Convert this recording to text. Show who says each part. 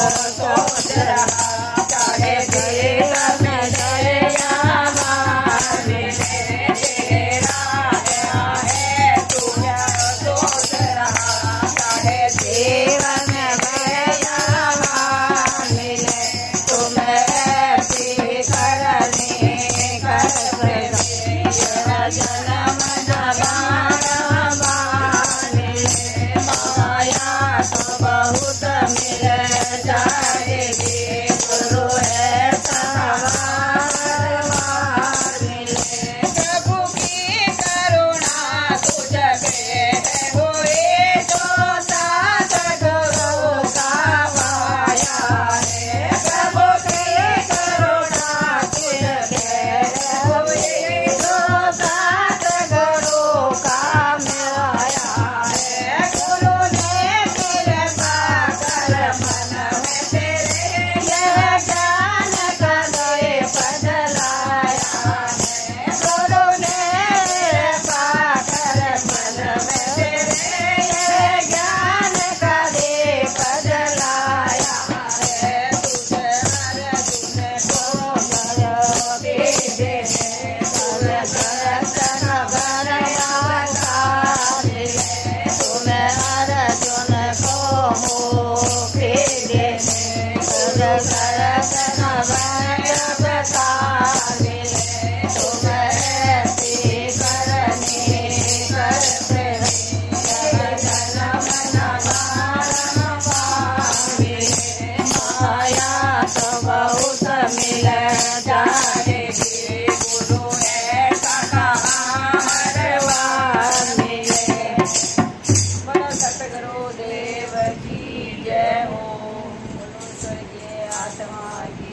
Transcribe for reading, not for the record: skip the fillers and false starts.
Speaker 1: सोच रहा चाहे देश में दरिया मार मिले तेरा है तू क्या सोच रहा चाहे जीवन दरिया मार मिले तुम्हें ऐसी करनी कर जन्म बहुत मिल जाएगी गुरु है सवार मिले प्रभु की करुणा तुझ पे हुई जो साथ गुरु का माया है प्रभु की करुणा तुझ पे हुई जो साथ गुरु का माया है गुरु ने मन में तेरे यह ज्ञान का दीप जलाया है गुरु ने पाकर मन में तेरे यह ज्ञान का दीप जलाया है तुझे अर्जुन को दर्शन भरया तुम्हें अर्जुन को दर्शन बता मिले तुम्हें ऐसी करनी कर जन्म मिले माया तो बहुत मिल जाएगी गुरु ऐसा कहाँ हरवार मिले बोलो सतगुरु देव की जय हो स्वर्गीय आत्मा की